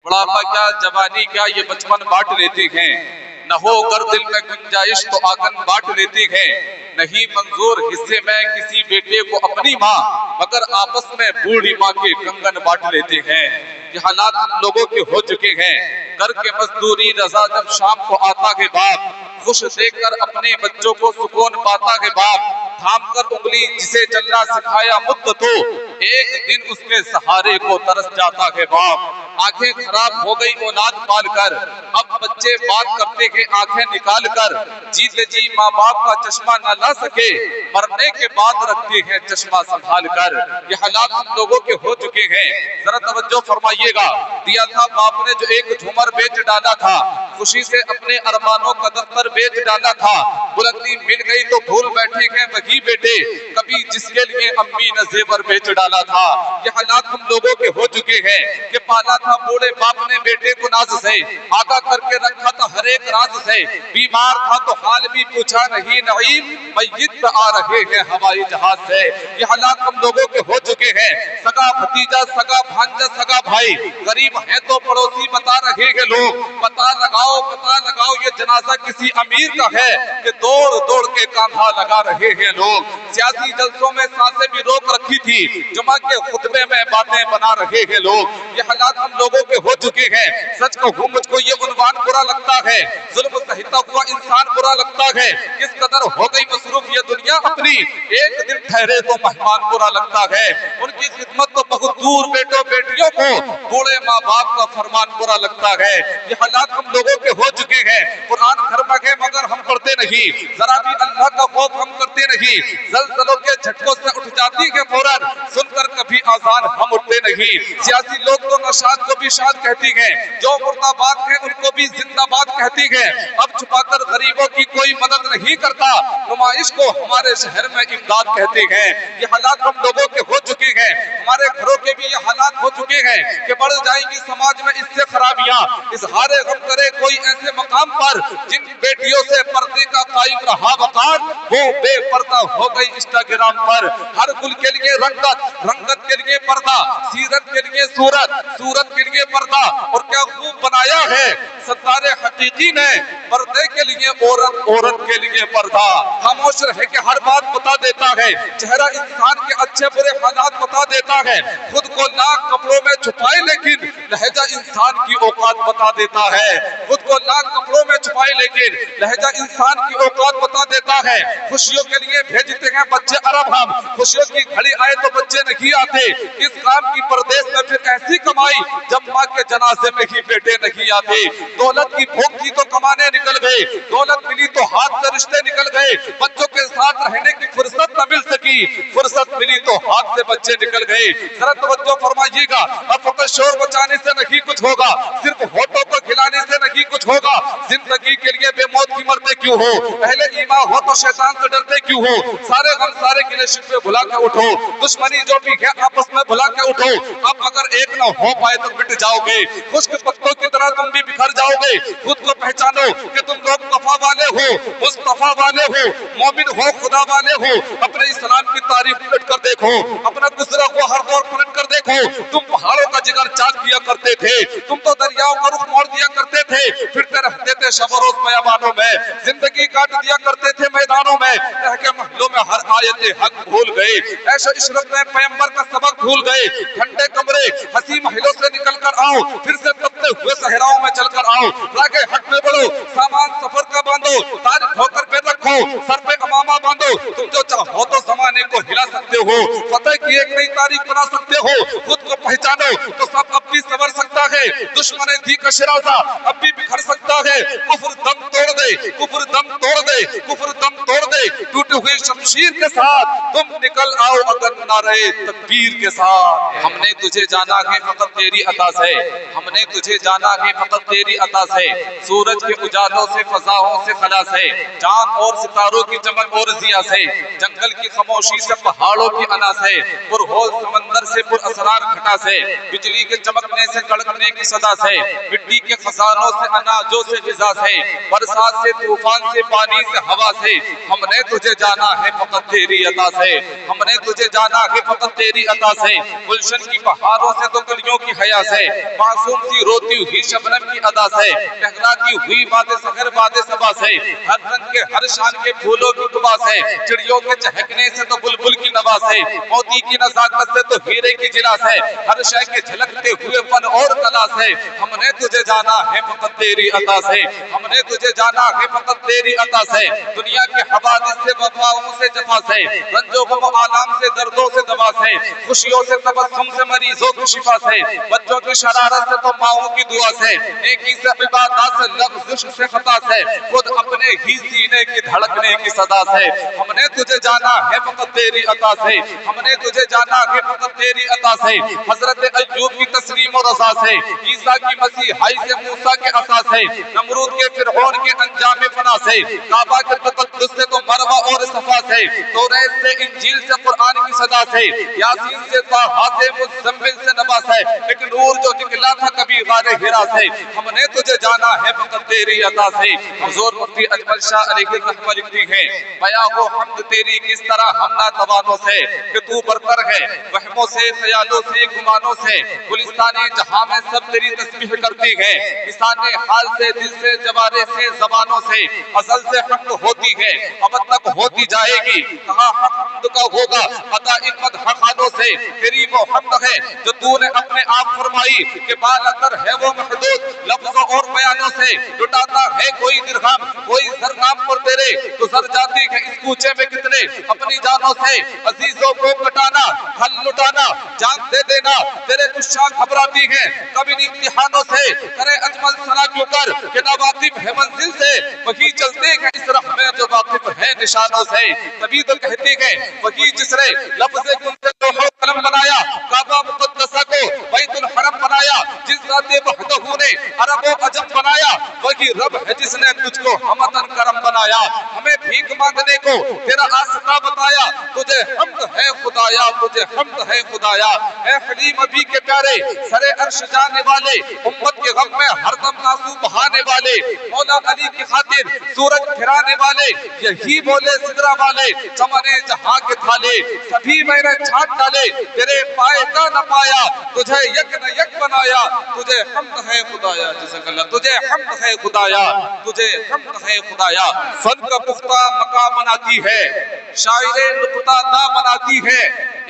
بڑھاپا کیا جوانی کیا یہ بچپن بانٹ لیتے ہیں، نہ ہو کر دل میں گنجائش تو آنگن بانٹ لیتے ہیں، نہیں منظور حصے میں کسی بیٹے کو اپنی ماں، مگر آپس میں بوڑھی ماں کے کنگن بانٹ لیتے ہیں۔ یہ حالات ہم لوگوں کے ہو چکے ہیں، کر کے مزدوری رضا جب شام کو آتا ہے باپ، خوش دیکھ کر اپنے بچوں کو سکون پاتا ہے باپ، تھام کر انگلی جسے چلنا سکھایا مدت ہو، ایک دن اس کے سہارے کو ترس جاتا ہے باپ۔ آنکھیں خراب ہو گئی اولاد پال کر، اب بچے بات کرتے ہیں آنکھیں نکال کر، جیتے جی ماں باپ کا چشمہ نہ لا سکے، مرنے کے بعد رکھتے ہیں چشمہ سنبھال کر۔ یہ حالات ہم لوگوں کے ہو چکے ہیں، ذرا توجہ فرمائیے گا۔ دیا تھا باپ نے جو ایک جھومر بیچ ڈالا تھا، خوشی سے اپنے ارمانوں کا دفتر بیچ ڈالا تھا، بلندی مل گئی تو بھول بیٹھے ہیں وہی بیٹے، کبھی جس کے لیے امی نے زیور بیچ ڈالا تھا۔ یہ حالات ہم لوگوں کے ہو چکے ہیں کہ پالا تھا بوڑھے باپ نے بیٹے کو ناز سے، آگاہ کر کے رکھا تھا ہر ایک راز سے، بیمار تھا تو حال بھی پوچھا نہیں نعیم، میت آ رہے ہیں ہوائی جہاز سے۔ یہ حالات ہم لوگوں کے ہو چکے ہیں، سگا بھتیجا سگا بھانجا سگا بھائی، غریب ہے تو پڑوسی بتا رہے ہیں لوگ، پتا لگاؤ یہ جنازہ کسی امیر کا ہے کہ دوڑ دوڑ کے کاندھا لگا رہے ہیں لوگ۔ سیاسی جلسوں میں سانسیں بھی روک رکھی تھی، جمعہ کے خطبے میں باتیں بنا رہے ہیں لوگ۔ یہ حالات ہم لوگوں کے ہو چکے ہیں، سچ کہوں مجھ کو یہ عنوان برا لگتا ہے، ظلم سہتا ہوا انسان برا لگتا ہے، کس قدر ہو گئی مصروف یہ دنیا اپنی، ایک دن ٹھہرے تو مہمان برا لگتا ہے، ان کی خدمت تو بہت دور بیٹوں بیٹیوں کو، بوڑھے ماں باپ کا فرمان برا لگتا ہے۔ یہ حالات ہم لوگوں کے ہو چکے ہیں، قرآن گھر میں ہے مگر ہم پڑھتے نہیں، ذرا بھی اللہ کا خوف ہم کرتے نہیں، زلزلوں کے جھٹکوں سے اٹھ جاتی ہے فوراً، سن کر کبھی آزان ہم اٹھتے نہیں۔ سیاسی لوگ تو نشاد کو بھی شاد کہتی ہیں، جو مرد آباد ہیں ان کو بھی زندہ باد کہتی ہیں، اب چھپا کر غریبوں کی کوئی مدد نہیں کرتا، نمائش کو ہمارے شہر میں امداد کہتے ہیں۔ یہ حالات ہم لوگوں کے ہو چکے ہیں، ہمارے گھروں کے بھی یہ حالات ہو چکے ہیں کہ بڑھ جائیں گی سماج میں اس سے خرابیاں، اظہار غم کرے کوئی ایسے مقام پر جن بیٹیوں سے پردے کا قائم رہا وقار، وہ بے پردہ ہو گئی انسٹاگرام پر۔ ہر گل کے لیے رنگت، رنگت کے لیے پردہ، سیرت کے لیے صورت، صورت کے لیے پردہ، اور کیا خوب بنایا ہے ستار حقیقی نے، پردے کے لیے عورت، عورت کے لیے پردہ۔ خاموش رہ کے ہر بات بتا دیتا ہے، چہرہ انسان کے اچھے برے حالات بتا دیتا ہے، خود کو لاکھ کپڑوں میں چھپائے لیکن لہجہ انسان کی اوقات بتا دیتا ہے، خود کو لاکھ کپڑوں میں چھپائے لیکن لہجہ انسان کی اوقات بتا دیتا ہے۔ خوشیوں کے لیے بھیجتے ہیں بچے عرب ہم، خوشیوں کی گھڑی آئے تو بچے نہیں آتے، اس کام کی پردیس میں پھر ایسی کمائی جب ماں کے جنازے میں ہی بیٹے نہیں آتے۔ دولت کی بھوک تھی تو کمانے نکل گئے، دولت ملی تو ہاتھ سے رشتے نکل گئے، بچوں کے ساتھ رہنے کی فرصت نہ مل سکی، فرصت ملی تو ہاتھ سے بچے نکل گئے۔ ذرا توجہ فرمائیے گا، اب فقط شور بچانے سے نہیں کچھ ہوگا، صرف ہوٹوں کو کھلانے سے نہیں کچھ ہوگا، زندگی کے لیے بے موت کی مرتے کیوں ہو، اہل ایمان ہو تو شیطان سے ڈرتے کیوں ہو، سارے غم سارے گلے شکوے بھلا کے اٹھو، دشمنی جو بھی ہے آپس میں بھلا کے اٹھو، اب اگر ایک نہ ہو پائے تو مٹ جاؤ گے، خشک پتوں کی طرح تم بھی بکھر جاؤ گے۔ خود کو پہچانو کہ تم لوگ وفا والے ہو، مصطفیٰ والے ہو، مومن ہو، خدا والے ہو، اپنے اسلام کی تاریخ پلٹ کر دیکھو، اپنا گزرا ہوا ہر دور پلٹ کر دیکھو، تم پہاڑوں کا جگر چاک کیا کرتے تھے، تم تو دریاؤں کا رخ موڑ دیا کرتے تھے، پھرتے رہتے تھے شب و روز بیابانوں میں، زندگی کاٹ دیا کرتے تھے میدانوں میں، رہ کے محلوں میں ہر آیت حق بھول گئے، ایسے عشرت میں پیمبر کا سبق بھول گئے، ٹھنڈے کمرے حسی محلوں سے نکل کر آؤ، پھر سے تپتے ہوئے صحراؤں میں چل کر آؤ، راگے حق میں بڑھو، سامان سفر کا باندھو، تاج ہو کر پہ رکھو، سر پہ امامہ باندھو، تم جو چاہو تو زمانے کو ہلا سکتے ہو، فتح کی ایک نئی تاریخ بنا سکتے ہو، خود کو پہچانو تو سب اب بھی سنور سکتا ہے، دشمن تھی کا شرازہ اب بھی بکھر سکتا ہے، کفر دم توڑ دے، کفر دم توڑ دے، کفر دم توڑ دے، ٹوٹی ہوئی شمشیر کے ساتھ تم نکل آؤ اگر نعرہ تکبیر کے ساتھ۔ ہم نے تجھے جانا ہے فقط تیری عطا سے، ہم نے تجھے جانا ہے فقط تیری عطا سے، سورج کے اجالوں سے، فضاؤں سے، خلا سے، چاند اور ستاروں کی چمک اور ضیا سے، جنگل کی خاموشی سے، پہاڑوں کی انا سے، پرہول سمندر سے، پر اسرار گھٹا سے، بجلی کے چمکنے سے، کڑکنے کی صدا سے، مٹی کے خزانوں سے، اناجوں سے، غذا سے، برسات سے، طوفان سے، پانی سے، ہوا سے، ہم نے تجھے جانا ہے فقط تیری عطا سے، ہم نے تجھے جانا ہے فقط تیری عطا سے، گلشن کی بہاروں سے تو کلیوں کی حیا سے، معصوم سی روتی ہوئی شبنم کی ادا سے، ٹہراتی ہوئی باد سحر باد صبا سے، ہر رنگ کے ہر شان کے پھولوں کی دبا سے، چڑیوں کے چہکنے سے تو بلبل کی نوا سے، موتی کی نزاکت سے تو ہیرے کی جلا سے، ہر شے کے جھلکتے ہوئے فن اور کلا سے، ہم نے تجھے جانا ہے فقط تیری عطا سے، ہم نے تجھے جانا ہے فقط تیری عطا سے، دنیا کے حوادث سے وباؤں سے جفا سے، رنج و غم و آلام سے دردوں سے دوا سے، خوشیوں سے تبسم سے مریضوں کی شفا سے، بچوں کی شرارت سے تو ماؤں کی دعا سے، نیکی سے عبادات سے لفظ سے خطا سے، خود اپنے ہی سینے کی دھڑکنے کی صدا سے، ہم نے تجھے جانا ہے فقط تیری عطا سے، ہم نے تجھے جانا ہے فقط تیری عطا سے، حضرت ایوب کی تسلیم و رضا سے، عیسیٰ کی مسیحائی سے موسیٰ کے عصا سے، نمرود کے فرعون کے انجام فنا سے، کعبہ کے تقدس سے تو مروہ اور صفا سے، توریت سے انجیل سے قرآن کی صدا سے، یاسین سے طٰہٰ سے مزمل سے نبا سے، ایک نور جو نکلا تھا کبھی غار ہرا سے، ہم نے تجھے جانا ہے فقط تیری عطا سے۔ حضور مفتی اجمل شاہ علیہ الرحمہ لکھتی ہیں، بیاں ہو حمد تیری کس طرح ہم ناتوانوں سے، کہ تو برتر ہے وہموں سے خیالوں سے گمانوں سے، گلستان جہاں میں سب تیری تسبیح کرتی ہے، لسان حال سے دل سے جوارے سے زبانوں سے، ازل سے حمد ہوتی ہے ابد تک ہوتی جائے گی، کہاں حمد کا ہوگا عطا ان مدح خانوں سے، تیری وہ حمد ہے جو تو نے اپنے آپ فرمائی کہ بالاتر ہے وہ محدود لفظوں اور بیانوں سے، لٹاتا ہے کوئی درہم کوئی زر نام پر تیرے، تو زر جاتی ہے اس کوچے میں کتنے اپنی جانوں سے، عزیزوں کو کٹانا حل لٹانا جان دے دینا، تیرے کشاں گھبراتی ہیں کبھی امتحانوں سے، کرے اجمل سنا کیوں کر کہ نہ واقف ہے منزل سے، وہی چلتے ہیں اس راہ میں جو واقف ہے نشانوں سے، تبھی تو کہتی ہے وہی جس نے لفظ کن سے لوح و قلم بنایا، کعبہ مقدسہ کو بیت الحرم بنایا، جس ذات وحدہ نے عرب و عجم بنایا، وہی رب ہے جس نے تجھ کو ہمتن کرم بنایا، ہمیں بھیک مانگنے کو تیرا آسرا بتایا، تجھے حمد ہے خدایا تجھے حمد ہے خدایا، اے حلیم ابھی کے پیارے سرے عرش جانے والے، امت کے غم میں ہر دم آنسو بہانے والے، مولا علی کی خاطر سورج پھرانے والے، یہی بولے سدرا والے چمنے جہاں کے تھالے، سبھی میں نے چھانٹ ڈالے تیرے پائے کا نہ پایا، تجھے یک نہ یک بنایا، تجھے حمد ہے خدایا، جزاک اللہ، تجھے حمد ہے خدایا، تجھے حمد ہے خدایا، فن کا پختہ مقام بناتی ہے، شاعر نقطہ نہ بناتی ہے،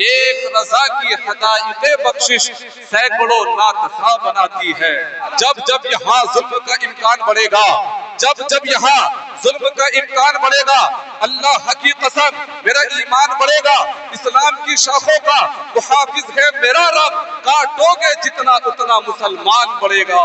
ایک رضا کی حدائق بخشش سینکڑوں ناطخاں بناتی ہے، جب جب یہاں ظلم کا امکان بڑھے گا، جب جب یہاں ظلم کا امکان بڑھے گا، اللہ کی قسم میرا ایمان بڑھے گا، اسلام کی شاخوں کا محافظ ہے میرا رب، کاٹو گے جتنا اتنا مسلمان بڑھے گا۔